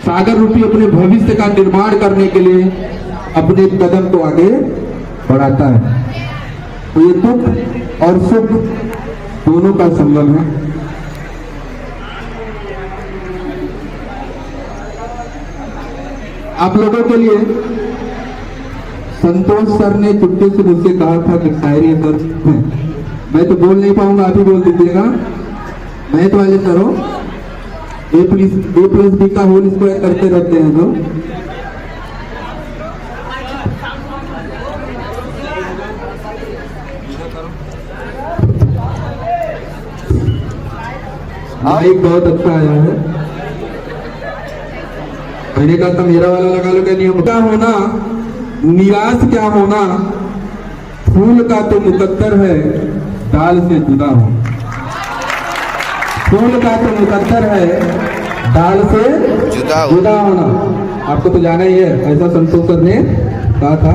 सागर रूपी अपने भविष्य का निर्माण करने के लिए अपने कदम को आगे बढ़ाता है। तो ये दुख और सुख दोनों का संगम है। आप लोगों के लिए संतोष सर ने चुटकी से मुझसे कहा था कि शायरी कर मैं तो बोल नहीं पाऊंगा, आप ही बोल दीजिएगा। मैथ वाले सर हो, ए प्लस बी का होल स्क्वायर करते रहते हैं जो। माइक बहुत अच्छा आया है। मैंने कहा था मेरा वाला लगा लो। नहीं क्या होना, निराश क्या होना, फूल का तो मुकद्दर है डाल से जुदा हो। फूल का तो मुकद्दर है डाल से जुदा होना। आपको तो जाना ही है, ऐसा संतोष सर ने कहा था।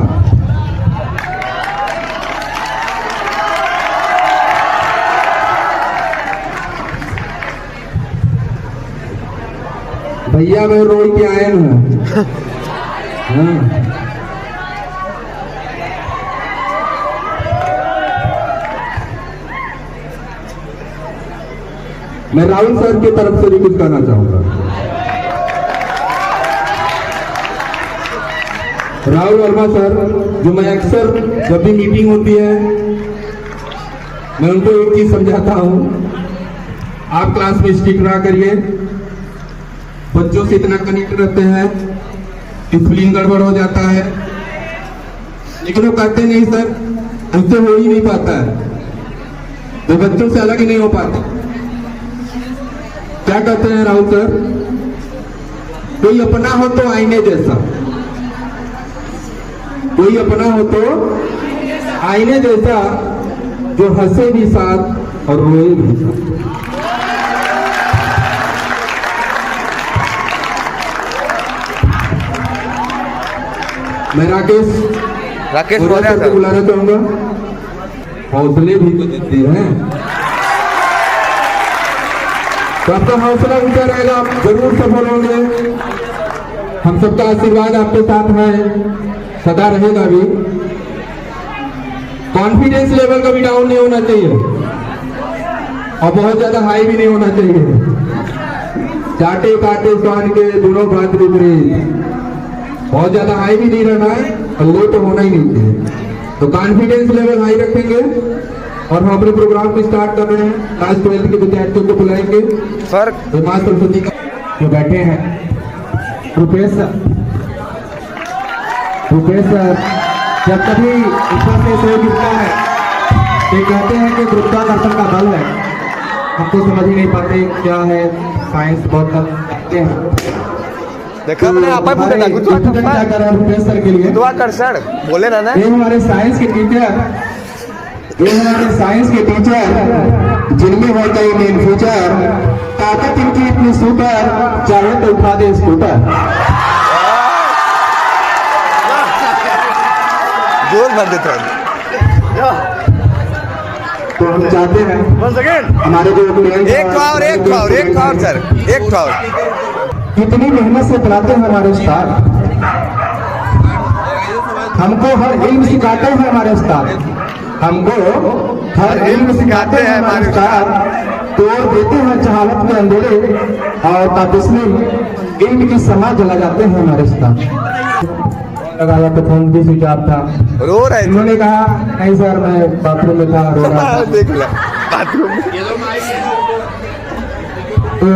भैया मैं रोई के आए हैं। हाँ। मैं राहुल सर की तरफ से भी कुछ कहना चाहूंगा। राहुल वर्मा सर, जो मैं अक्सर जब भी मीटिंग होती है मैं उनको एक चीज समझाता हूं, आप क्लास में स्टिक रहा करिए, बच्चों से इतना कनेक्ट रहते हैं, डिसिप्लिन गड़बड़ हो जाता है। लेकिन वो कहते नहीं सर हमसे हो ही नहीं पाता है, तो बच्चों से अलग ही नहीं हो पाता। क्या कहते हैं राहुल सर, कोई अपना हो तो आईने जैसा, कोई अपना हो तो आईने जैसा, जो हंसे भी साथ और रोए भी साथ। मैं राकेश बुलाना चाहूंगा। हौसले भी तो देते हैं, तो आपका हौसला ऊंचा रहेगा, आप जरूर सफल होंगे। हम सबका आशीर्वाद आपके साथ है, सदा रहेगा भी। कॉन्फिडेंस लेवल कभी डाउन नहीं होना चाहिए और बहुत ज्यादा हाई भी नहीं होना चाहिए। चाटे काटे स्वान के दोनों बात विपरीत, बहुत ज्यादा हाई भी नहीं रहना है और लो तो होना ही नहीं चाहिए। तो कॉन्फिडेंस लेवल हाई रखेंगे और हम अपने प्रोग्राम को स्टार्ट कर रहे हैं। क्लास 12 के विद्यार्थियों को बुलाएंगे सर। मां सरस्वती का जो बैठे हैं प्रोफेसर, जब कभी ऊपर से कोई गिरता है तो कहते हैं कि गुरुत्वाकर्षण का बल है। हम तो समझ ही नहीं पाते क्या है, साइंस बहुत कहते हैं। देखा मैंने आप ही पूछा क्या कर रहा है प्रोफेसर के लिए गुरुत्वाकर्षण बोले ना। ये हमारे साइंस के टीचर जिनमें होता है मेन फ्यूचर, ताकत इनकी इतनी सुपर, चाहे तो उठा दे स्कूटर। जोर भर देते हैं। तो हम चाहते हैं हमारे जो एक और सर, एक और कितनी मेहनत से पढ़ाते हैं हमारे उस्ताद, हमको हर इल्म सिखाते हैं हमारे उस्ताद, हमको हर इल्म सिखाते हैं हमारे उस्ताद। तोड़ देते हैं जहालत के अंधेरे और ताबिस्मिल इल्म की समाज जला जाते हैं हमारे उस्ताद। लगाया तो फोन भी स्विच ऑफ था, रो रहे थे। उन्होंने कहा नहीं सर मैं बाथरूम में था, रो रहा था। देख लो बाथरूम में। तो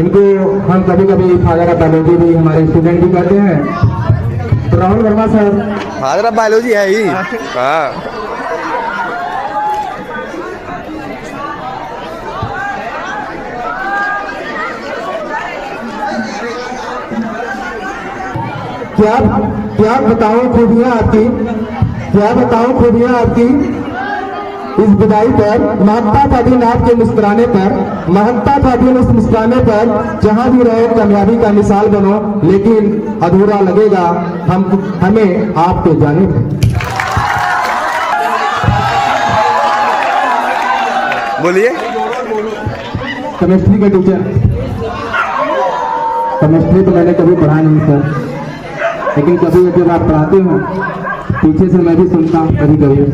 इनको हम कभी कभी फादर ऑफ बायोलॉजी भी हमारे स्टूडेंट भी कहते हैं। तो Rahul Verma sir father of biology है ही। हाँ क्या बताऊं खूबियां आपकी, क्या बताऊं खूबियां आपकी इस विदाई पर। महत्ता था दिन आपके मुस्कुराने पर, महत्ता था दिन उस मुस्कुराने पर। जहां भी रहो कामयाबी का मिसाल बनो, लेकिन अधूरा लगेगा हमें आपके जाने पर। बोलिए। केमिस्ट्री के टीचर केमिस्ट्री तो मैंने कभी पढ़ा नहीं सर, लेकिन कभी जब आप पढ़ाते हो पीछे से मैं भी सुनता हूँ कभी कभी।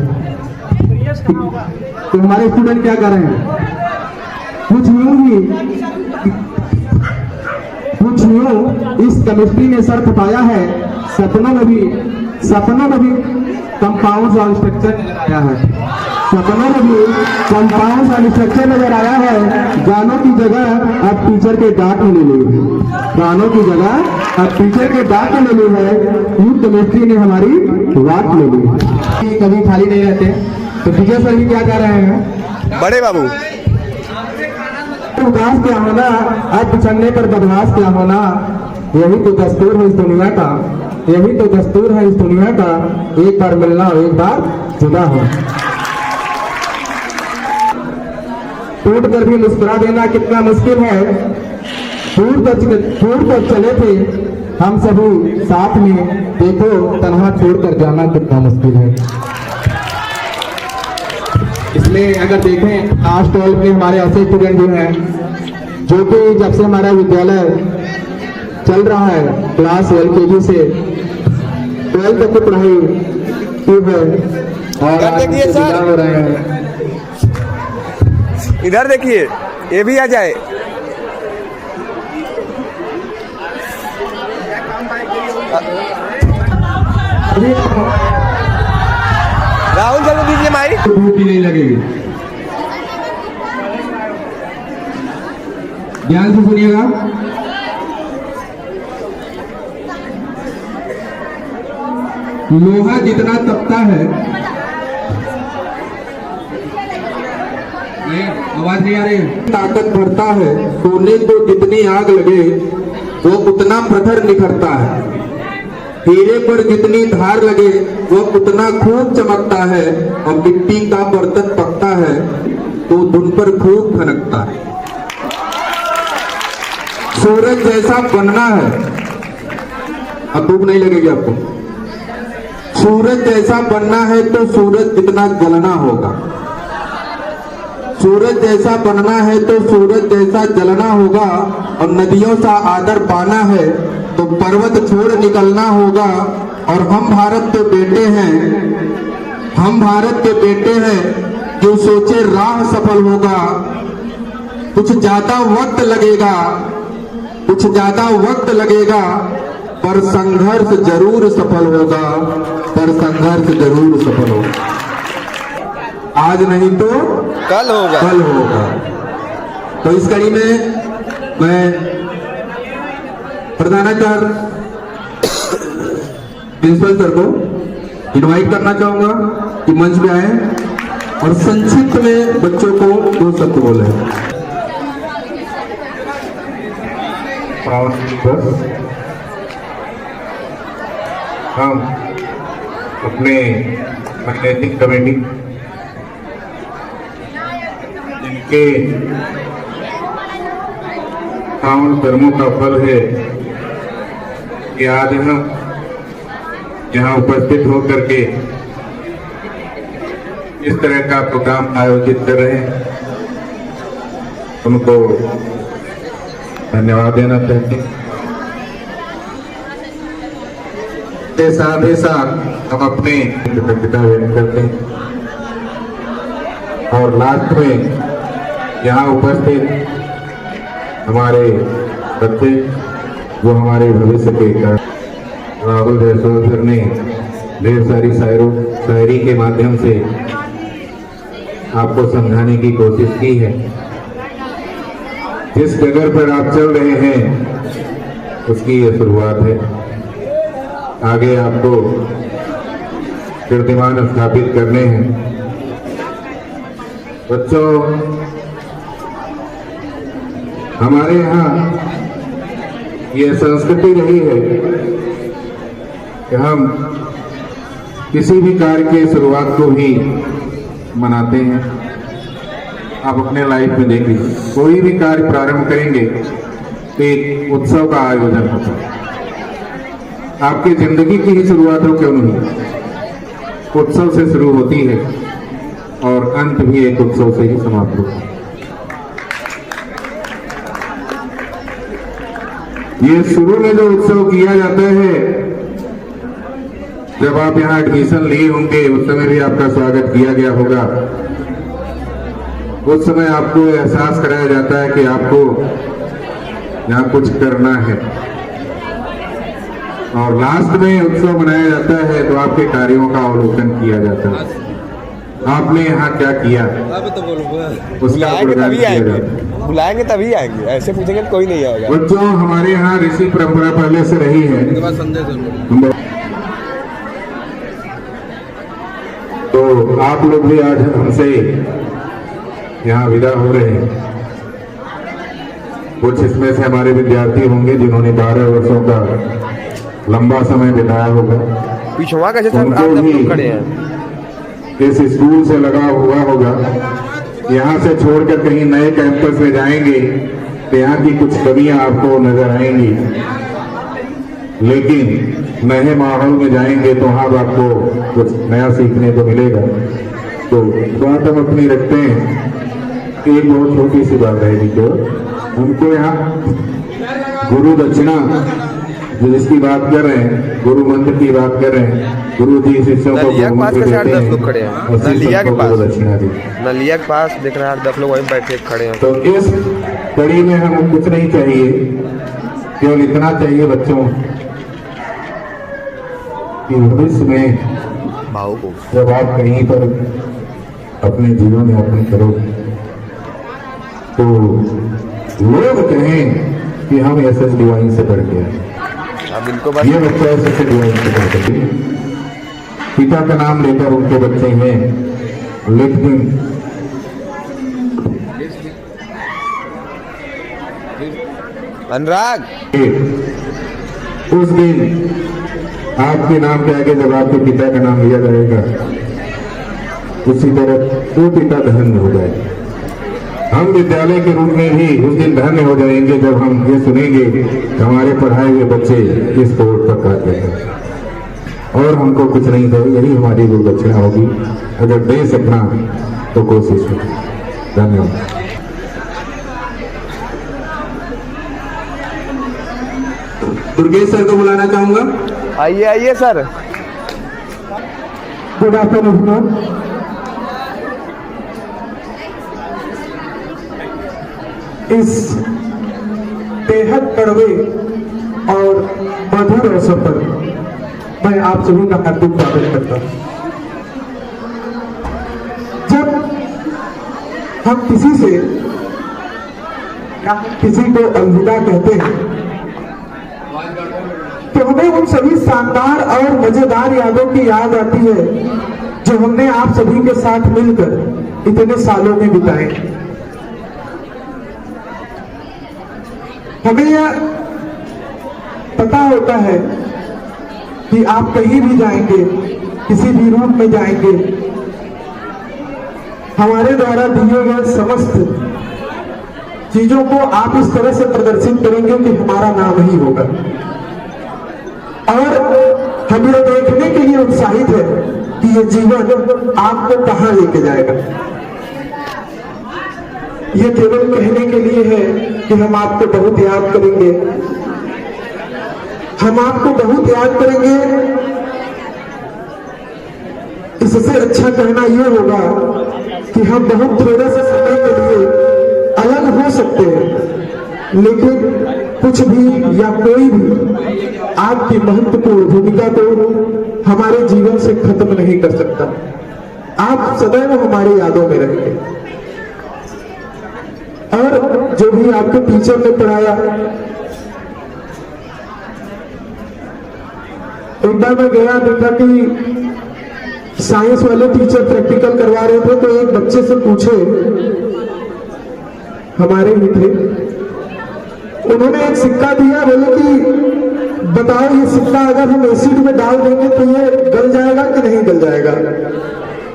तो हमारे स्टूडेंट क्या कर रहे हैं, कुछ यूं इस केमिस्ट्री में सर खपाया है, सपनों में भी कंपाउंड और स्ट्रक्चर नजर आया है, सपनों में भी कंपाउंड और स्ट्रक्चर नजर आया है। गानों की जगह अब टीचर के डांट में ले ली है, गानों की जगह अब टीचर के डांट में ले ली है, यूं केमिस्ट्री ने हमारी वाट ले ली। कभी खाली नहीं रहते, तो टीचर सर भी क्या कर रहे हैं, बड़े बाबू उदास क्या होना, अब बिछड़ने पर बदमाश क्या होना, यही तो दस्तूर है इस दुनिया का, यही तो दस्तूर है इस दुनिया का, एक बार मिलना एक बार जुदा हो। टूट कर भी मुस्कुरा देना कितना मुश्किल है, दूर तक चले थे हम सभी साथ में, देखो तन्हा छोड़कर जाना कितना मुश्किल है। इसलिए अगर देखें क्लास 12 में हमारे ऐसे स्टूडेंट जो हैं जो कि जब से हमारा विद्यालय चल रहा है क्लास LKG से 12 तक की पढ़ाई की है और इधर देखिए सर, हो रहे हैं। इधर देखिए ये भी आ जाए। राहुल चलो दीजिए माई, भूख भी नहीं लगेगी। ध्यान से सुनिएगा, लोहा जितना तपता है, आवाज नहीं आ रही, ताकत बढ़ता है, सोने को जितनी आग लगे वो उतना प्रखर निखरता है, हीरे पर जितनी धार लगे वो उतना खूब चमकता है, और मिट्टी का बर्तन पकता है तो धुन पर खूब खनकता है। सूरज जैसा बनना है, अब भूख नहीं लगेगी आपको, सूरज जैसा बनना है तो सूरज जितना जलना होगा, सूरज जैसा बनना है तो सूरज जैसा जलना होगा, और नदियों सा आदर पाना है तो पर्वत छोड़ निकलना होगा। और हम भारत के बेटे हैं, हम भारत के बेटे हैं, जो सोचे राह सफल होगा, कुछ ज्यादा वक्त लगेगा, कुछ ज्यादा वक्त लगेगा, पर संघर्ष जरूर सफल होगा, पर संघर्ष जरूर सफल होगा। आज नहीं तो कल होगा, कल होगा। तो इस कड़ी में मैं प्रधानाचार्य प्रिंसिपल सर को इनवाइट करना चाहूंगा कि मंच पे आए और संक्षिप्त में बच्चों को 2 शब्द बोले। हम अपने मैनेजिंग कमेटी जिनके पावन कर्मों का फल है कि आज हम यहाँ उपस्थित होकर के इस तरह का प्रोग्राम आयोजित कर रहे हैं, उनको धन्यवाद देना चाहते हैं। के साथ ही साथ हम अपने कृतज्ञता व्यक्त करते हैं और लास्ट में यहाँ उपस्थित हमारे बच्चे जो हमारे भविष्य के कारण राहुल जयसवाल सर ने ढेर सारी शायरी के माध्यम से आपको समझाने की कोशिश की है। जिस जगह पर आप चल रहे हैं उसकी ये शुरुआत है, आगे आपको कीर्तिमान स्थापित करने हैं। बच्चों, हमारे यहाँ ये संस्कृति रही है कि हम किसी भी कार्य की शुरुआत को ही मनाते हैं। आप अपने लाइफ में देखिए, कोई भी कार्य प्रारंभ करेंगे तो एक उत्सव का आयोजन होता है। आपकी जिंदगी की ही शुरुआत हो क्यों नहीं, उत्सव से शुरू होती है और अंत भी एक उत्सव से ही समाप्त होता है। ये शुरू में जो उत्सव किया जाता है, जब आप यहाँ एडमिशन लिए होंगे उस समय भी आपका स्वागत किया गया होगा। उस समय आपको एहसास कराया जाता है कि आपको यहाँ कुछ करना है, और लास्ट में उत्सव मनाया जाता है तो आपके कार्यों का अवलोकन किया जाता है। आपने यहाँ क्या किया उसका बुलाएंगे गुणगान तभी किया आएंगे, जाता है। बुलाएंगे तभी आएंगे, ऐसे पूछेंगे तो कोई नहीं आएगा। बच्चों, हमारे यहाँ ऋषि परंपरा पहले से रही है। तो आप लोग भी आज हमसे यहाँ विदा हो रहे हैं। कुछ इसमें से हमारे विद्यार्थी होंगे जिन्होंने 12 वर्षों का लंबा समय बिताया होगा। पिछवा कैसे सब उनको आप सब भी लोग खड़े हैं। इस स्कूल से लगाव हुआ होगा। यहाँ से छोड़कर कहीं नए कैंपस में जाएंगे तो यहाँ की कुछ कमियां आपको नजर आएंगी, लेकिन नए माहौल में जाएंगे तो वहां आपको कुछ नया सीखने को मिलेगा। तो बात हम अपनी रखते हैं। एक बहुत छोटी सी बात है कि जो हमको यहाँ गुरु दक्षिणा जिसकी बात कर रहे हैं, गुरु मंत्र की बात कर रहे हैं, गुरु जी शिष्यों को नलिया के पास गुरु मंत्र कैसे देते 8-10 लोग खड़े हैं हैं। और शिष्यों नलिया के को पास गुरु दक्षिणा देते हैं। नलिया के पास दिख रहा है 10 लोग वहीं बैठे खड़े हैं। तो इस कड़ी में हमें कुछ नहीं चाहिए, केवल इतना चाहिए बच्चों कि भविष्य में भाव को जब आप कहीं पर अपने जीवन यापन करोगे तो लोग कहें कि हम SS डिवाइन से पढ़ के आए। अब इनको बस ये बच्चा SS डिवाइन से पढ़ के पिता का नाम लेकर उनके बच्चे हैं, लेकिन अनुराग उस दिन आपके नाम के आगे जब आपके पिता का नाम लिया जाएगा, उसी तरह वो पिता धन्य हो जाएगा। हम विद्यालय के रूप में भी उस दिन धन्य हो जाएंगे जब हम ये सुनेंगे कि हमारे पढ़ाए हुए बच्चे इस बोर्ड पर कार्य करते हैं और हमको कुछ नहीं दे। यही हमारी गुरु दक्षिणा होगी। अगर दे सकना तो कोशिश करें। धन्यवाद। दुर्गेश सर को बुलाना चाहूंगा। आइए आइए सर। Good afternoon. इस बेहद कड़वे और मधुर अवसर पर मैं आप सभी का हार्दिक स्वागत करता हूं। जब हम किसी से या किसी को अलविदा कहते हैं तो हमें उन सभी शानदार और मजेदार यादों की याद आती है जो हमने आप सभी के साथ मिलकर इतने सालों में बिताए। हमें यह पता होता है कि आप कहीं भी जाएंगे, किसी भी रूप में जाएंगे, हमारे द्वारा दिए गए समस्त चीजों को आप इस तरह से प्रदर्शित करेंगे कि हमारा नाम ही होगा। और हम ये देखने के लिए उत्साहित है कि ये जीवन आपको कहां लेके जाएगा। ये केवल कहने के लिए है कि हम आपको बहुत याद करेंगे, हम आपको बहुत याद करेंगे। इससे अच्छा कहना यह होगा कि हम बहुत थोड़े से समय के लिए अलग हो सकते हैं, लेकिन कुछ भी या कोई भी आपकी महत्वपूर्ण भूमिका को हमारे जीवन से खत्म नहीं कर सकता। आप सदैव हमारी यादों में रहेंगे। और जो भी आपके टीचर ने पढ़ाया, एक बार मैं गया, देखा कि साइंस वाले टीचर प्रैक्टिकल करवा रहे थे तो एक बच्चे से पूछे, हमारे ही थे, उन्होंने एक सिक्का दिया, बोले कि बताओ ये सिक्का अगर हम एसिड में डाल देंगे तो ये गल जाएगा कि नहीं गल जाएगा।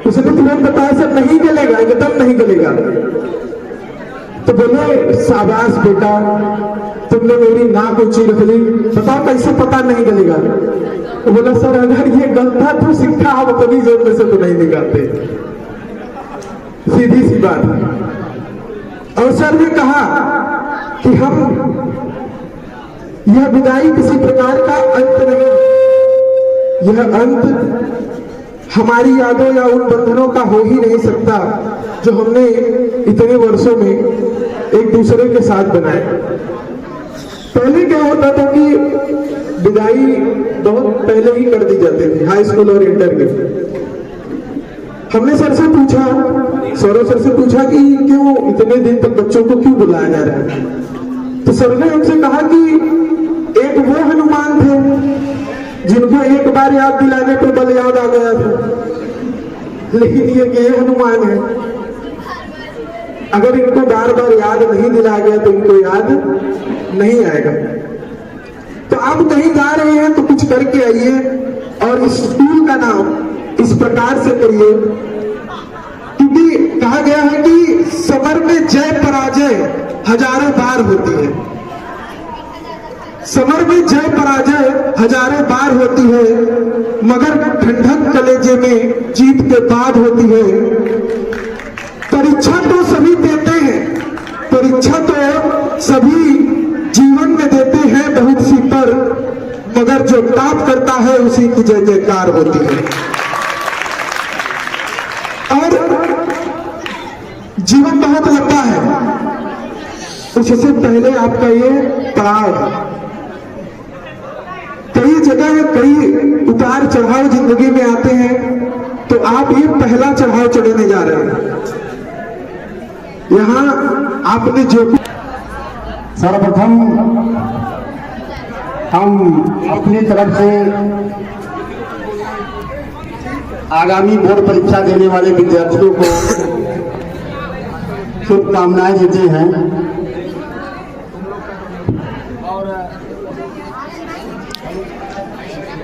उसने तुरंत बताया सर नहीं गलेगा, एकदम नहीं गलेगा। तो बोले शाबाश बेटा, तुमने मेरी नाक ऊंची रख ली, बताओ कैसे पता नहीं गलेगा। तो बोला सर अगर ये गलता तो सिक्का आप अपनी जेब में से तो नहीं निकालते, सीधी सी बात। और सर ने कहा कि हम यह विदाई किसी प्रकार का अंत नहीं, यह अंत हमारी यादों या उन बंधनों का हो ही नहीं सकता जो हमने इतने वर्षों में एक दूसरे के साथ बनाए। पहले क्या होता था कि विदाई बहुत पहले ही कर दी जाती थी, हाई स्कूल और इंटर के। हमने सर से पूछा, सर से पूछा कि क्यों इतने दिन तक बच्चों को क्यों बुलाया जा रहा है। तो सर ने हमसे कहा कि एक वो हनुमान थे जिनको एक बार याद दिलाने पर बल याद आ गया था, लेकिन ये हनुमान है, अगर इनको बार बार याद नहीं दिलाया गया तो इनको याद नहीं आएगा। तो आप कहीं जा रहे हैं तो कुछ करके आइए और इस स्कूल का नाम इस प्रकार से करिए, क्योंकि कहा गया है कि समर में जय पराजय हजारों बार होती है। समर में जय पराजय हजारों बार होती है, मगर ठंडक कलेजे में जीत के बाद होती है। परीक्षा तो सभी देते हैं, परीक्षा तो सभी जीवन में देते हैं बहुत सी, पर मगर जो टॉप करता है उसी की जय जयकार होती है। और जीवन बहुत लंबा है, उससे पहले आपका ये पड़ाव, कई जगह कई उतार चढ़ाव जिंदगी में आते हैं, तो आप ये पहला चढ़ाव चढ़ने जा रहे हैं। यहां आपने जो सर्वप्रथम हम अपनी तरफ से आगामी बोर्ड परीक्षा देने वाले विद्यार्थियों को शुभकामनाएं देते हैं।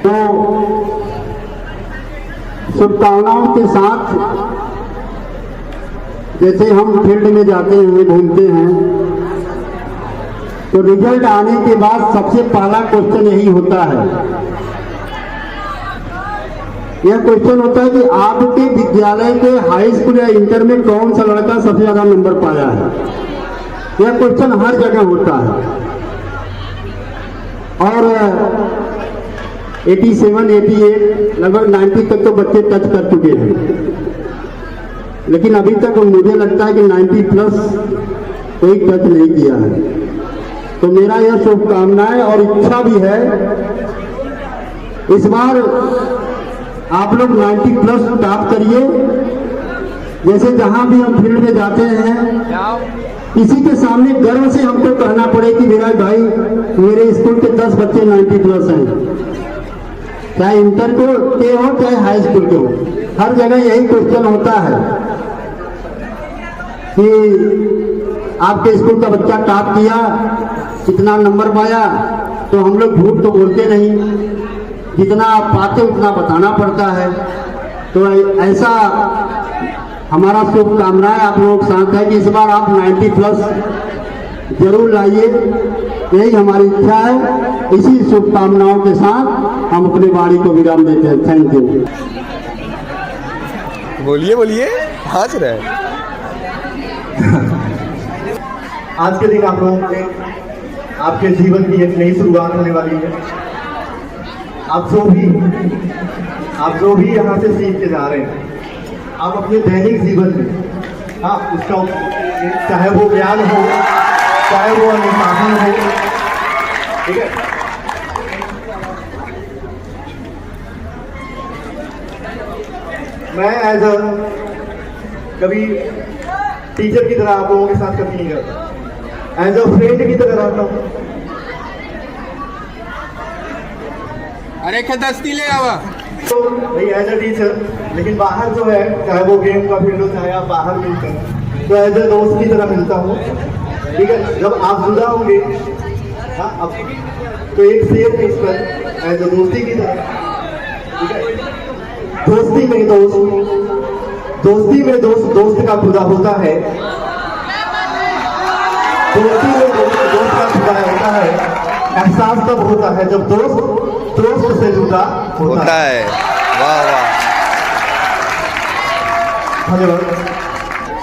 तो शुभकामनाओं के साथ जैसे हम फील्ड में जाते हैं, घूमते हैं, तो रिजल्ट आने के बाद सबसे पहला क्वेश्चन यही होता है। यह क्वेश्चन होता है कि आपके विद्यालय के हाई स्कूल या इंटर में कौन सा लड़का सबसे ज्यादा नंबर पाया है। यह क्वेश्चन हर जगह होता है और 87, 88 लगभग 90 तक तो बच्चे टच कर चुके हैं, लेकिन अभी तक मुझे लगता है कि 90 प्लस कोई टच नहीं किया है। तो मेरा यह शुभकामनाएं और इच्छा भी है इस बार आप लोग 90 प्लस टॉप करिए। जैसे जहां भी हम फील्ड में जाते हैं, किसी के सामने गर्व से हमको कहना पड़े कि मेरा भाई मेरे स्कूल के 10 बच्चे 90 प्लस हैं, चाहे इंटर के हो चाहे हाई स्कूल के हो। हर जगह यही क्वेश्चन होता है कि आपके स्कूल का बच्चा टॉप किया, कितना नंबर पाया। तो हम लोग झूठ तो बोलते नहीं, जितना आप पाते उतना बताना पड़ता है। तो ऐसा हमारा शुभकामनाएं आप लोगों के साथ है कि इस बार आप 90 प्लस जरूर लाइए, यही हमारी इच्छा है। इसी शुभकामनाओं के साथ हम अपनी वाणी को विराम देते हैं। Thank you. बोलिए बोलिए, हंस रहे। आज के दिन आप लोगों के आपके जीवन की एक नई शुरुआत होने वाली है। आप जो भी यहाँ से सीख के जा रहे हैं, आप अपने दैनिक जीवन में, हाँ, उसका चाहे वो ज्ञान हो, चाहे वो अनुशासन हो, ठीक है। मैं एज अ कभी टीचर की तरह आप लोगों के साथ कभी नहीं करता, एज अ फ्रेंड की तरह रहता हूँ। अरे क्या दस्ती ले आवा तो भाई एज अ टीचर, लेकिन बाहर जो है, चाहे वो गेम का फील्ड हो, चाहे आप बाहर मिलते हैं, तो एज अ दोस्त की तरह मिलता हूँ, ठीक है। जब आप जुदा होंगे, हाँ, अब तो एक सेफ इस पर एज अ दोस्ती की तरह, ठीक है। दोस्ती में दोस्त का खुदा होता है, दोस्ती में दोस्त का खुदा होता है। एहसास तब होता है जब दोस्त से जुदा होता है। वाह वाह। धन्यवाद।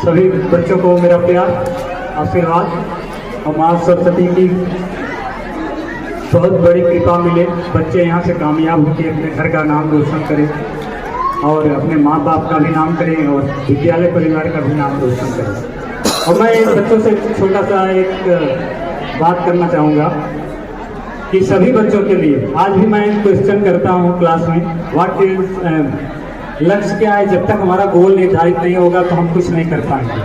सभी बच्चों को मेरा प्यार, आशीर्वाद और मां सरस्वती की बहुत बड़ी कृपा मिले, बच्चे यहाँ से कामयाब होकर अपने घर का नाम रोशन करें और अपने माँ बाप का भी नाम करें और विद्यालय परिवार का भी नाम रोशन करें। और मैं इन बच्चों से छोटा सा एक बात करना चाहूँगा कि सभी बच्चों के लिए आज भी मैं क्वेश्चन करता हूँ क्लास में, व्हाट इज लक्ष्य क्या है। जब तक हमारा गोल निर्धारित नहीं होगा तो हम कुछ नहीं कर पाएंगे।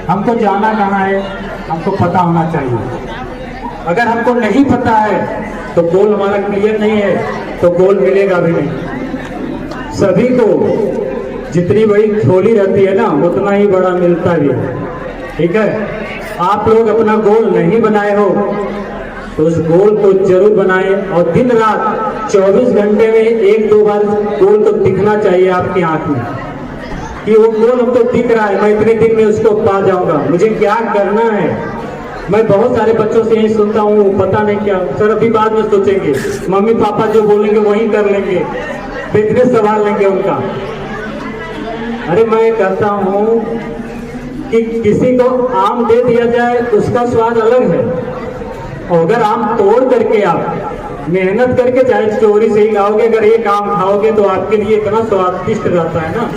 हमको जाना कहाँ है हमको पता होना चाहिए। अगर हमको नहीं पता है तो गोल हमारा क्लियर नहीं है तो गोल मिलेगा भी नहीं। सभी को जितनी बड़ी झोली रहती है ना उतना ही बड़ा मिलता भी है, ठीक है। आप लोग अपना गोल नहीं बनाए हो तो उस गोल को जरूर बनाएं और दिन रात 24 घंटे में 1-2 बार गोल तो दिखना चाहिए आपकी आंख में कि वो गोल हमको दिख रहा है, मैं इतने दिन में उसको पा जाऊंगा, मुझे क्या करना है। मैं बहुत सारे बच्चों से यही सुनता हूँ, पता नहीं क्या सर अभी बाद में सोचेंगे, मम्मी पापा जो बोलेंगे वही कर लेंगे, बिजनेस संभाल लेंगे उनका। अरे मैं कहता हूँ कि किसी को आम दे दिया जाए उसका स्वाद अलग है, और अगर आम तोड़ करके आप मेहनत करके चाहे चोरी से ही खाओगे, अगर एक आम खाओगे तो आपके लिए इतना स्वादिष्ट रहता है ना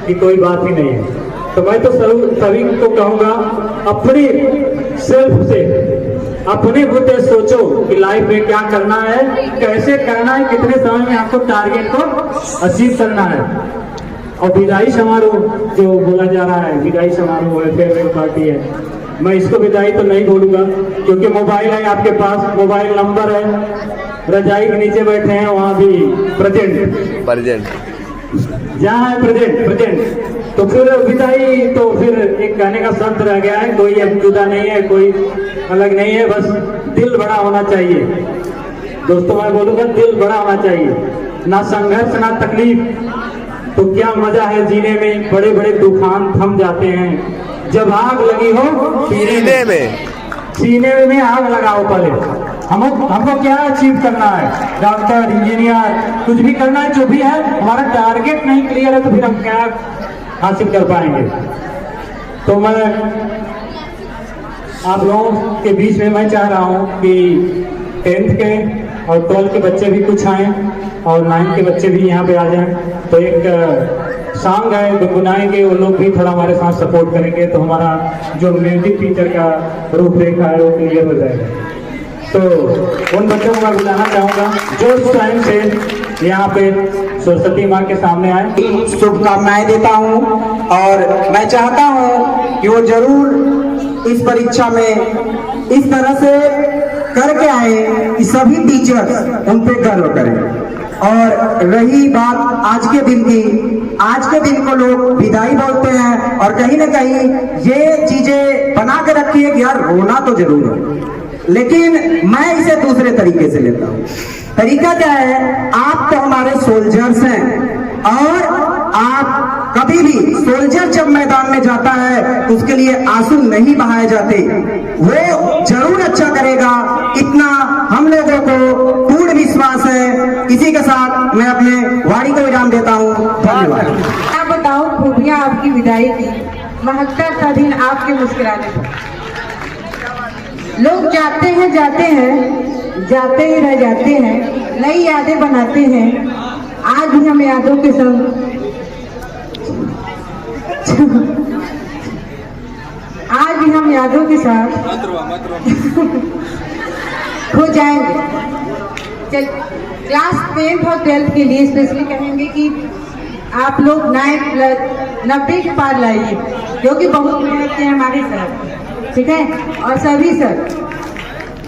कि कोई बात ही नहीं है। तो मैं तो सभी को कहूँगा अपनी सेल्फ से अपने बुद्धि सोचो कि लाइफ में क्या करना है, कैसे करना है, कितने समय में आपको टारगेट को अचीव करना है। और विदाई समारोह जो बोला जा रहा है, विदाई समारोह है, फेयरवेल पार्टी है, मैं इसको विदाई तो नहीं बोलूँगा क्योंकि मोबाइल है आपके पास, मोबाइल नंबर है, रजाई के नीचे बैठे हैं वहाँ भी प्रेजेंट जहाँ है प्रेजेंट। तो फिर विदाई तो फिर एक कहने का संत रह गया है, कोई अब जुदा नहीं है, कोई अलग नहीं है, बस दिल बड़ा होना चाहिए। दोस्तों मैं बोलूँगा दिल बड़ा होना चाहिए, ना संघर्ष ना तकलीफ, तो क्या मजा है जीने में। बड़े बड़े तूफान थम जाते हैं जब आग लगी हो सीने में आग लगाओ। पहले हमको क्या अचीव करना है, डॉक्टर इंजीनियर कुछ भी करना है, जो भी है हमारा टारगेट नहीं क्लियर है तो फिर हम क्या हासिल कर पाएंगे। तो मैं आप लोगों के बीच में मैं चाह रहा हूँ कि 10th के और 12th के बच्चे भी कुछ आए और 9th के बच्चे भी यहाँ पे आ जाएं। तो एक सॉन्ग है गुनगुनाएंगे, वो लोग भी थोड़ा हमारे साथ सपोर्ट करेंगे तो हमारा जो म्यूजिक टीचर का रूपरेखा है वो क्लियर हो जाएगा। तो उन बच्चों को मैं बुलाना चाहूँगा जो इस टाइम से यहाँ पे सरस्वती माँ के सामने आए। शुभकामनाएं देता हूँ और मैं चाहता हूँ कि वो जरूर इस परीक्षा में इस तरह से करके आए कि सभी टीचर्स उन पे गर्व करें। और रही बात आज के दिन की, आज के दिन को लोग विदाई बोलते हैं और कहीं ना कहीं ये चीजें बना के रखी है कि यार रोना तो जरूर है, लेकिन मैं इसे दूसरे तरीके से लेता हूँ। तरीका क्या है, आप तो हमारे सोल्जर्स हैं और आप कभी भी सोल्जर जब मैदान में जाता है तो उसके लिए आंसू नहीं बहाए जाते, वो जरूर अच्छा करेगा, इतना हम लोगों को पूर्ण विश्वास है। इसी के साथ मैं अपने वाणी को विराम देता हूँ। धन्यवाद। क्या बताऊं खूबियां आपकी विदाई की, महकता था दिन आपके मुस्कुराने पर। लोग जाते हैं जाते ही रह जाते हैं, नई यादें बनाते हैं। आज भी हम यादों के संग आज भी हम यादों के साथ हो जाएंगे। चल क्लास 10th और 12th के लिए स्पेशली कहेंगे कि आप लोग 90 के पार लाइए क्योंकि बहुत मेहनत है हमारे सर, ठीक है, और सभी सर,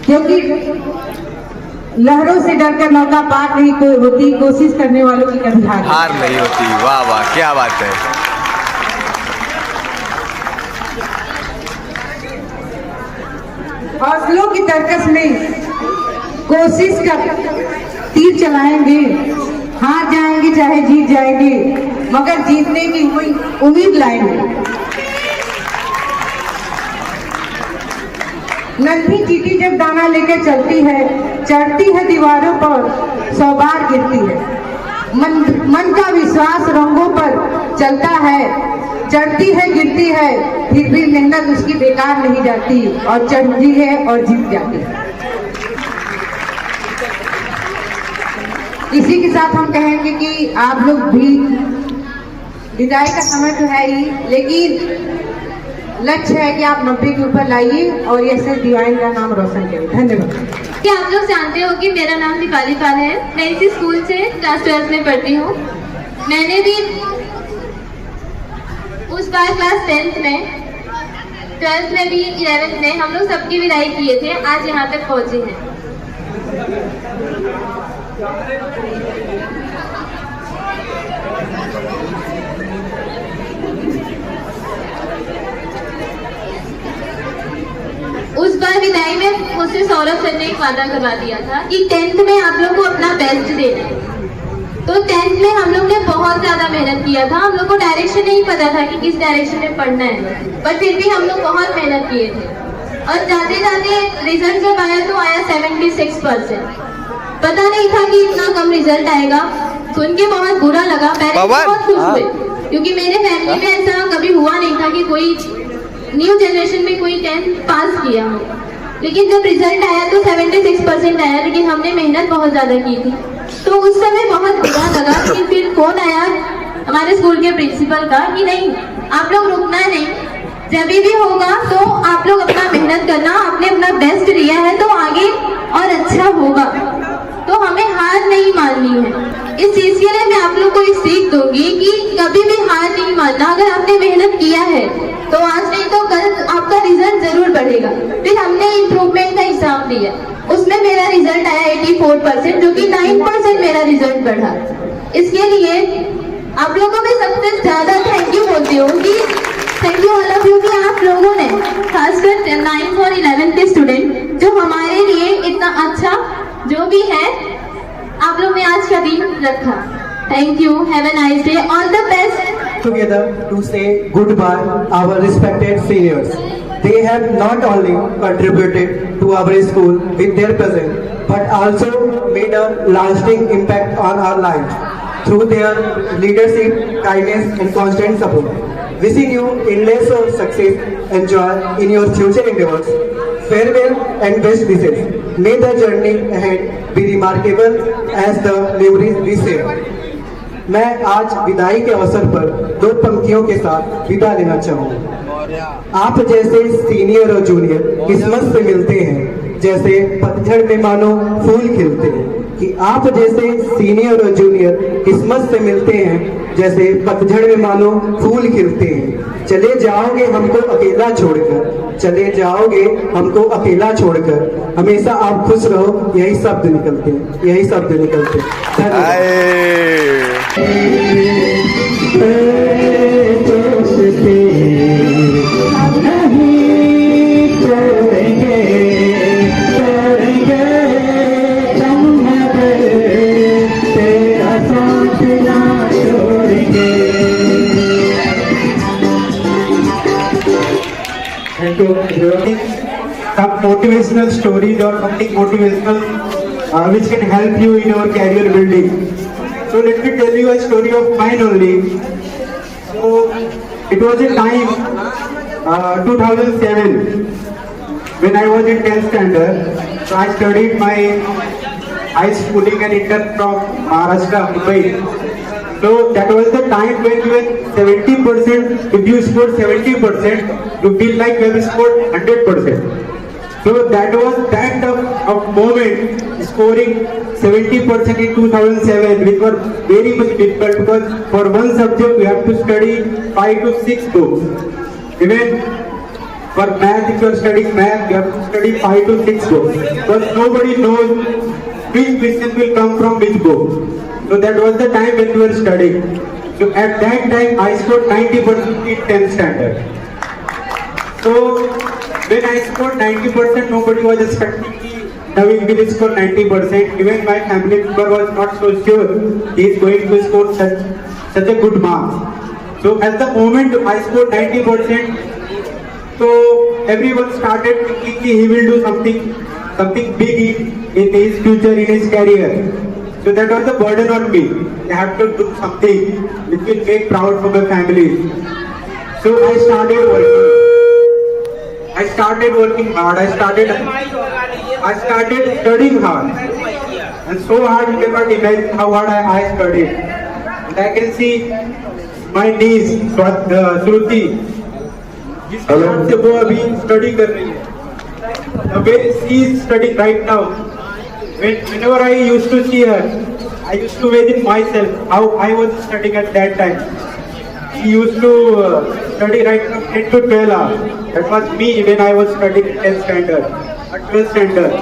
क्योंकि लहरों से डरकर नौका पार नहीं होती, कोशिश करने वालों की कभी हार नहीं होती। वाह वाह क्या बात है। हौसलों की तरकस में कोशिश कर तीर चलाएंगे, हार जाएंगे चाहे जीत जाएंगे, मगर जीतने की उम्मीद लाएंगे। नन्ही चींटी जब दाना लेकर चलती है दीवारों पर 100 बार गिरती है। मन का विश्वास रंगों पर चलता है, चढ़ती है गिरती है, फिर भी मेहनत उसकी बेकार नहीं जाती और चढ़ती है और जीत जाती है। इसी के साथ हम कहेंगे कि आप लोग भी, विदाई का समय तो है ही, लेकिन लक्ष्य है कि आप 90 के ऊपर लाइए और ऐसे डिवाइन का नाम रोशन करें। धन्यवाद। क्या आप लोग जानते हो कि मेरा नाम दीपाली पाल है। मैं इसी स्कूल से क्लास 12 में पढ़ती हूँ। मैंने भी उस बार क्लास 10th में, 12th में भी, 11th में हम लोग सबकी विदाई किए थे। आज यहाँ तक पहुँचे हैं। उस बार विदाई में मुझसे सौरभ सर ने एक वादा करवा दिया था कि 10th में आप लोग को अपना बेस्ट देना है। तो 10th में हम लोग ने बहुत ज्यादा मेहनत किया था। हम लोग को डायरेक्शन नहीं पता था कि किस डायरेक्शन में पढ़ना है, पर फिर भी हम लोग बहुत मेहनत किए थे। और जाते जाते रिजल्ट जब आया तो आया 76%। पता नहीं था कि इतना कम रिजल्ट आएगा। सुन के बहुत बुरा लगा। पेरेंट्स बहुत खुश हुए, क्योंकि मेरे फैमिली में ऐसा कभी हुआ नहीं था कि कोई न्यू जनरेशन में कोई 10th पास किया हो। लेकिन जब रिजल्ट आया तो 76% आया, लेकिन हमने मेहनत बहुत ज्यादा की थी। तो उस समय बहुत बुरा लगा। लेकिन फिर फोन आया हमारे स्कूल के प्रिंसिपल का कि नहीं, आप लोग रुकना नहीं, जब भी होगा तो आप लोग अपना मेहनत करना, आपने अपना बेस्ट दिया है तो आगे और अच्छा होगा। तो हमें हार नहीं माननी है। इस चीज के लिए मैं आप लोग को एक सीख दूंगी कि कभी भी हार नहीं मानना। अगर आपने मेहनत किया है तो आज नहीं तो कल आपका रिजल्ट जरूर बढ़ेगा। फिर हमने इम्प्रूवमेंट का एग्जाम दिया, उसमें मेरा रिजल्ट आया 84%, जो कि 9% मेरा रिजल्ट बढ़ा। इसके लिए आप लोगों में सबसे ज्यादा थैंक यू बोलती हूँ कि thank you all of you कि आप लोगों ने, खासकर 9th और 11th के स्टूडेंट, जो हमारे लिए इतना अच्छा जो भी है आप लोग ने आज का दिन रखा। Thank you, have a nice day, all the best. Together to say goodbye our respected seniors. They have not only contributed to our school with their presence, but also made a lasting impact on our lives through their leadership, kindness, and constant support. Wishing you endless of success and joy in your future endeavors. Farewell and best wishes. May the journey ahead be remarkable as the memories we share. मैं आज विदाई के अवसर पर 2 पंक्तियों के साथ विदा लेना चाहूँगा। आप जैसे सीनियर और जूनियर किस्मत से मिलते हैं, जैसे पतझड़ में मानो फूल खिलते हैं। कि आप जैसे सीनियर और जूनियर किस्मत से मिलते हैं, जैसे पतझड़ में मानो फूल खिलते हैं। चले जाओगे हमको अकेला छोड़कर, चले जाओगे हमको अकेला छोड़कर, हमेशा आप खुश रहो, यही शब्द निकलते हैं, यही शब्द निकलते हैं। धन्यवाद। Some motivational stories or something motivational which can help you in your career building. So let me tell you a story of mine only. So it was a time 2007 when I was in 10th standard. So I studied my high schooling and inter from Maharashtra, Mumbai. So that was the time when you were 70%, if you scored 70%, you feel like you have scored 100%. So that was that of moment, scoring 70% in 2007, which were very much difficult because for one subject you have to study 5 to 6 books. Even for math, if you are studying math, you have to study 5 to 6 books because nobody knows which question will come from which book. So that was the time when we were studying. So at that time I scored 90% in 10th standard. So when I scored 90%, nobody was expecting me Naveen will score 90%. Even my family member was not so sure he is going to score such a good marks. So at the moment I scored 90%, so everyone started thinking he will do something big in his future, in his career. So that was the burden on me. I have to do something which will make proud for my family. So I started working hard. I started studying hard. and so hard you cannot imagine how hard I studied. And I can see my niece Shruti, जिस हाथ से वो अभी study कर रही है. The way she is studying right now. Whenever I used to see her, I used to imagine myself how I was studying at that time. She used to study right from 10 to 12 hours. That was me when I was studying 10th standard or 12th standard.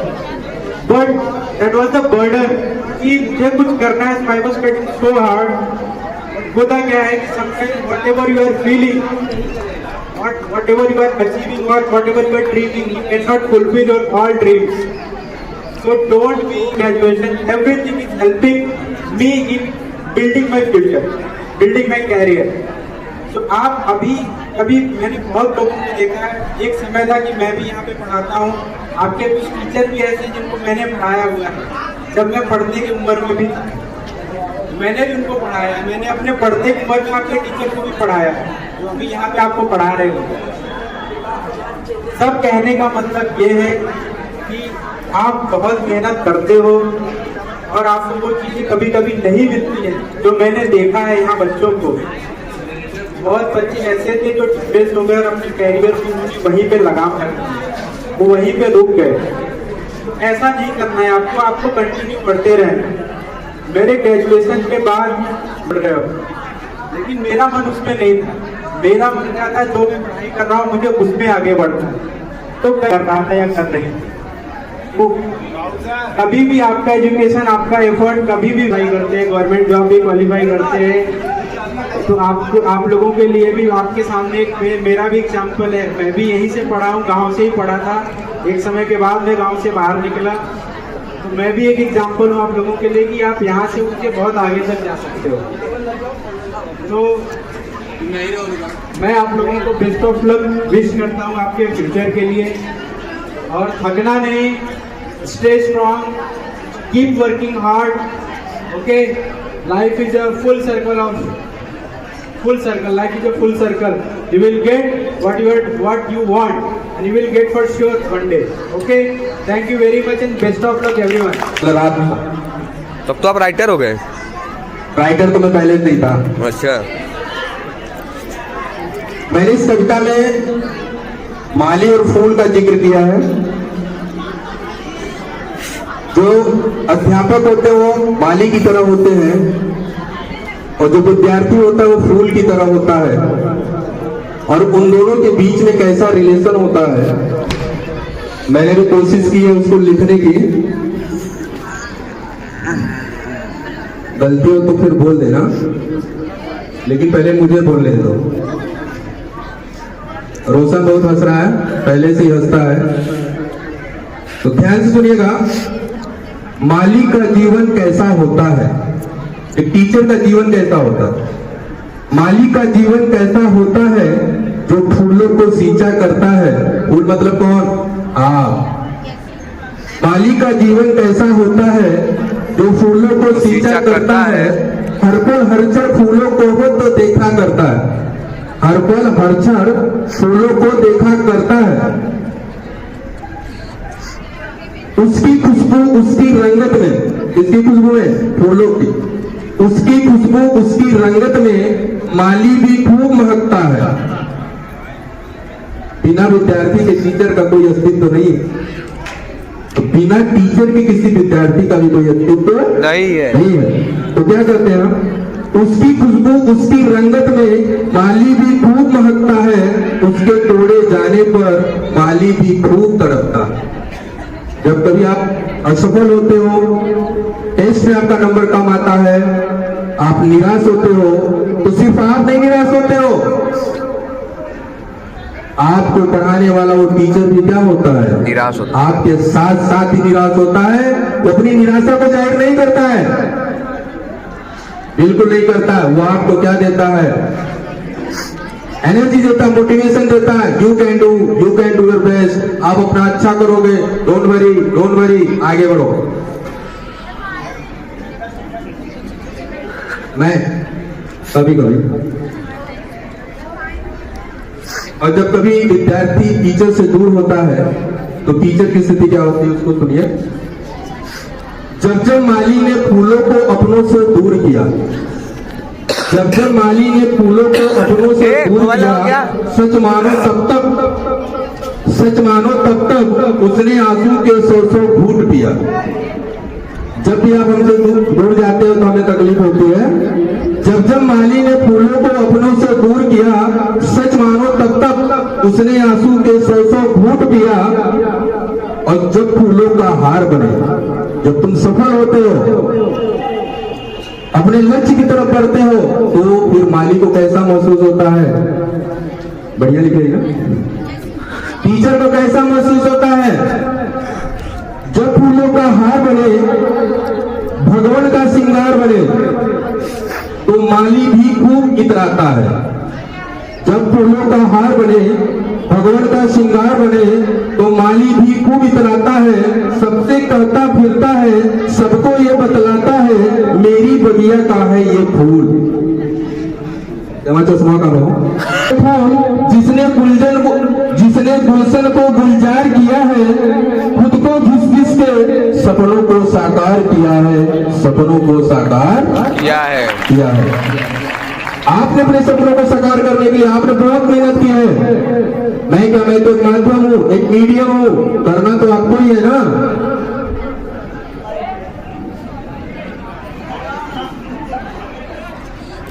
But that was the burden कि मुझे कुछ करना है. I was studying so hard. होता क्या है कि sometimes whatever you are feeling, whatever you are achieving or whatever you are dreaming, you cannot fulfill your all dreams. So don't be graduation. Everything is helping me in building my future, building my career. तो आप अभी मैंने बहुत लोगों को देखा है. एक समय था कि मैं भी यहाँ पे पढ़ाता हूँ. आपके कुछ टीचर भी ऐसे जिनको मैंने पढ़ाया हुआ है. जब मैं पढ़ने की उम्र में भी था मैंने भी उनको पढ़ाया. मैंने अपने पढ़ते की उम्र में आपके टीचर को भी पढ़ाया जो अभी यहाँ पे आपको पढ़ा रहे हो. सब कहने का मतलब ये है कि आप बहुत मेहनत करते हो और आपको वो चीज़ें कभी कभी नहीं मिलती है. जो मैंने देखा है यहाँ बच्चों को, बहुत बच्चे ऐसे थे जो डिप्रेस हो गए और अपने कैरियर को वहीं पे लगाम कर दिए, वो वहीं पे रुक गए. ऐसा नहीं करना है आपको. आपको कंटिन्यू पढ़ते रहना. मेरे ग्रेजुएशन के बाद पढ़ रहे हो, लेकिन मेरा मन उसमें नहीं था. मेरा मन क्या था, जो मैं पढ़ाई कर रहा हूँ मुझे उसमें आगे बढ़ना है. तो कर रहा था या कर रही तो कभी भी आपका एजुकेशन, आपका एफर्ट कभी भी भाई करते हैं, गवर्नमेंट जॉब भी क्वालिफाई करते हैं. तो आप लोगों के लिए भी आपके सामने एक मेरा भी एग्जाम्पल है. मैं भी यहीं से पढ़ा हूँ, गांव से ही पढ़ा था. एक समय के बाद मैं गांव से बाहर निकला. तो मैं भी एक एग्जाम्पल हूँ आप लोगों के लिए कि आप यहाँ से उठ के बहुत आगे तक जा सकते हो. तो मैं आप लोगों को बेस्ट ऑफ लक विश करता हूँ आपके फ्यूचर के लिए. और थकना नहीं, stay strong, keep working hard. Okay, life is a full circle. Life is a full circle. You will get what you want, and you will get for sure one day. Okay, thank you very much and best of luck everyone. तब तो आप writer हो गए. Writer तो मैं पहले से ही था. अच्छा. मैंने इस कविता में माली और फूल का जिक्र किया है. जो अध्यापक होते हैं वो माली की तरह होते हैं और जो विद्यार्थी होता है वो फूल की तरह होता है. और उन दोनों के बीच में कैसा रिलेशन होता है, मैंने भी कोशिश की है उसको लिखने की. गलती हो तो फिर बोल देना, लेकिन पहले मुझे बोलने दो. रोशन बहुत हंस रहा है, पहले से ही हंसता है. तो ध्यान से सुनिएगा. माली का जीवन कैसा होता है, एक टीचर का जीवन कैसा होता है. माली का जीवन कैसा होता है जो फूलों को सींचा करता है. फूल मतलब कौन? आप. माली का जीवन कैसा होता है जो फूलों को सींचा करता है. हर पल हर क्षण फूलों को वो तो देखा करता है. हर पल हर क्षण फूलों को देखा करता है. उसकी खुशबू उसकी रंगत में, किसकी खुशबू है? फूलों की. उसकी खुशबू उसकी रंगत में माली भी खूब महकता है. बिना विद्यार्थी के टीचर का कोई अस्तित्व नहीं है. तो बिना टीचर के किसी विद्यार्थी का भी कोई अस्तित्व नहीं है. तो क्या करते हैं? उसकी खुशबू उसकी रंगत में माली भी खूब महकता है. उसके तोड़े जाने पर माली भी खूब तड़पता है. जब कभी आप असफल होते हो, टेस्ट में आपका नंबर कम आता है, आप निराश होते हो, तो सिर्फ आप नहीं निराश होते हो, आपको पढ़ाने वाला वो टीचर भी क्या होता है? निराश होता है. आपके साथ साथ ही निराश होता है. वो अपनी निराशा को जाहिर नहीं करता है, बिल्कुल नहीं करता है. वो आपको क्या देता है? एनर्जी देता, मोटिवेशन देता है. You can do your best. आप अपना अच्छा करोगे. डोंट वरी, आगे बढ़ो. मैं कभी और जब कभी विद्यार्थी टीचर से दूर होता है तो टीचर की स्थिति क्या होती है उसको सुनिए. जब माली ने फूलों को अपनों से दूर किया, जब माली ने फूलों को अपनों से दूर किया, सच मानो तब तक उसने आंसू के सौ घूंट पिया। जब भी आप हमसे दूर जाते हो तो हमें तकलीफ होती है। जब माली ने फूलों को अपनों से दूर किया, सच मानो तब तक उसने आंसू के सौ घूंट पिया। और जब फूलों का हार बने, जब तुम सफल होते हो, अपने लक्ष्य की तरफ बढ़ते हो, तो फिर माली को कैसा महसूस होता है? बढ़िया लिखेगा। टीचर को कैसा महसूस होता है? जब फूलों का हार बने, भगवान का श्रृंगार बने, तो माली भी खूब इतराता है। जब फूलों का हार बने, भगवान का श्रृंगार बने, तो माली भी खूब इतराता है, सबसे कहता फिरता है, सबको ये बतलाता है, मेरी बगिया का है ये फूल। चश्मा का जिसने गुलशन को गुलजार किया है, खुद को घिस घिस के सपनों को साकार किया है, सपनों को साकार किया है। आपने अपने सपनों को साकार करने के लिए आपने बहुत मेहनत की है। मैं क्या, मैं तो एक माध्यम हूँ, एक मीडियम हूँ, करना तो आपको ही है ना।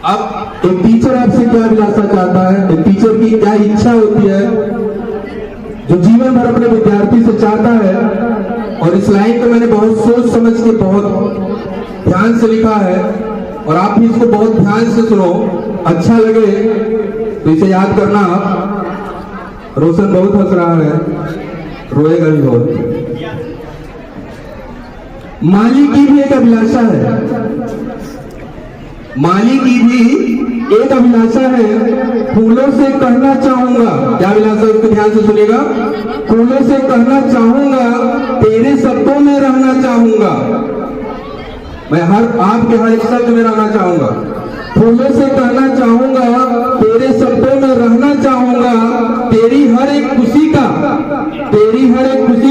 अब एक टीचर आपसे क्या अभिलाषा चाहता है, एक टीचर की क्या इच्छा होती है, जो जीवन भर अपने विद्यार्थी से चाहता है। और इस लाइन को मैंने बहुत सोच समझ के बहुत ध्यान से लिखा है, और आप भी इसको बहुत ध्यान से सुनो, अच्छा लगे तो इसे याद करना। रोशन बहुत हंस रहा है, रोएगा भी बहुत। माली की भी एक अभिलाषा है, माली की भी एक अभिलाषा है, फूलों से कहना चाहूंगा। क्या अभिलाषा, उसको ध्यान से सुनिएगा। फूलों से कहना चाहूंगा, तेरे शब्दों में रहना चाहूंगा। मैं आपके हर एक शब्द में रहना चाहूंगा। फूलों से कहना चाहूंगा, तेरे शब्दों में रहना चाहूंगा, तेरी हर एक खुशी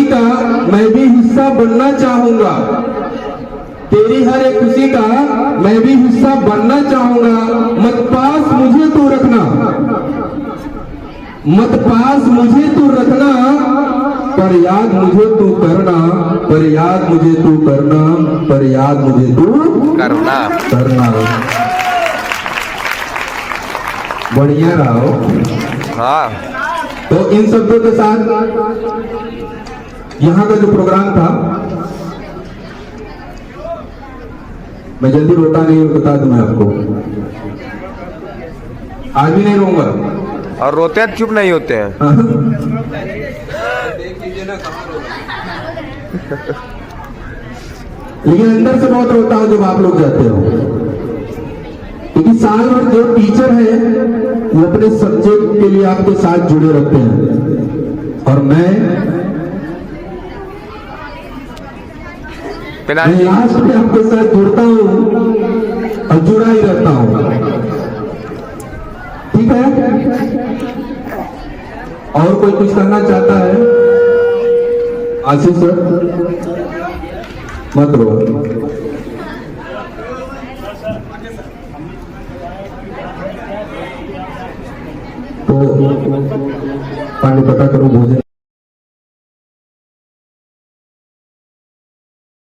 का मैं भी हिस्सा बनना चाहूंगा, तेरी हर एक खुशी का मैं भी हिस्सा बनना चाहूंगा। मत पास मुझे तू रखना, मत पास मुझे तू रखना, पर याद मुझे तू करना, पर याद मुझे तू करना, पर याद मुझे तू करना। बढ़िया रहो। हाँ। तो इन शब्दों के साथ यहाँ का जो प्रोग्राम था, मैं जल्दी रोता नहीं, बता दूं मैं आपको, आज भी नहीं रोऊंगा। और रोते हैं चुप नहीं होते हैं। लेकिन अंदर से बहुत रोता हूं जब आप लोग जाते हो, क्योंकि साल भर जो टीचर है वो अपने सब्जेक्ट के लिए आपके साथ जुड़े रहते हैं, और मैं लास्ट में आपके साथ जुड़ता हूं और जुड़ा ही रहता हूं। ठीक है, और कोई कुछ करना चाहता है? आशीष सर, मत रो। तो पानी पता करो भोजन